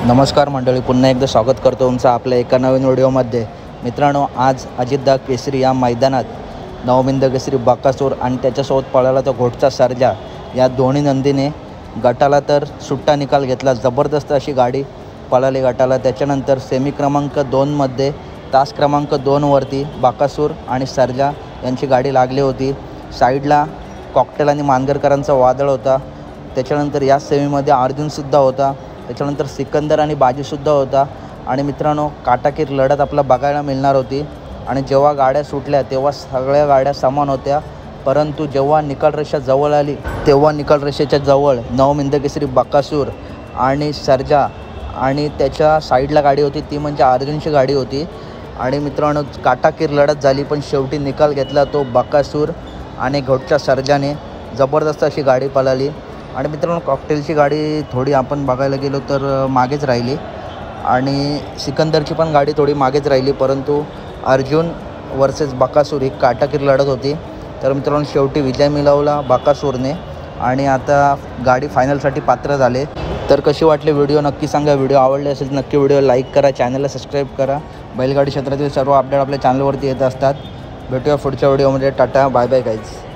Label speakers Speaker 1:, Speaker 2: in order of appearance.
Speaker 1: नमस्कार मंडळी, पुन्हा एकदा स्वागत करतो तुमचं आपल्या एका नवीन व्हिडिओमध्ये। मित्रांनो, आज अजितदा केसरी या मैदानात नवमिंद केसरी बकासूर आणि त्याच्यासोबत पळाला तो घोटचा सर्जा या दोन्ही नंदीने गटाला तर सुट्टा निकाल घेतला। जबरदस्त अशी गाडी पळाली गटाला। त्याच्यानंतर सेमी क्रमांक 2मध्ये तास क्रमांक 2वरती बकासूर आणि सर्जा यांची गाडी लागली होती। साईडला कॉकटेल आणि मानगरकरांचा वादळ होता। त्याच्यानंतर या सेमीमध्ये अर्जुनसुद्धा होता। त्याच्यानंतर सिकंदर आणि बाजीसुद्धा होता। आणि मित्रांनो, काटाकीर लढत आपल्याला बघायला मिळणार होती। आणि जेव्हा गाड्या सुटल्या तेव्हा सगळ्या गाड्या समान होत्या, परंतु जेव्हा निकाल रेषा जवळ आली तेव्हा निकाल रेषेच्या जवळ नवमिंद केसरी बकासूर आणि सर्जा आणि त्याच्या साईडला गाडी होती ती म्हणजे अर्जुनची गाडी होती। आणि मित्रांनो, काटाकीर लढत झाली, पण शेवटी निकाल घेतला तो बकासूर आणि घोटच्या सर्जाने। जबरदस्त अशी गाडी पळाली। आणि मित्रांनो, कॉकटेलची गाडी थोडी आपण बघायला गेलो तर मागेच राहिली आणि सिकंदरची पण गाडी थोडी मागेच राहिली, परंतु अर्जुन वर्सेस बकासूर ही काटाकीर लढत होती। तर मित्रांनो, शेवटी विजय मिळवला बकासूरने आणि आता गाडी फायनलसाठी पात्र झाले। तर कशी वाटली व्हिडिओ नक्की सांगा। व्हिडिओ आवडले असेल नक्की व्हिडिओ लाईक करा, चॅनलला सबस्क्राईब करा। बैलगाडी क्षेत्रातील सर्व अपडेट आपल्या चॅनलवरती येत असतात। भेटूया पुढच्या व्हिडिओमध्ये। Tata, bye bye guys.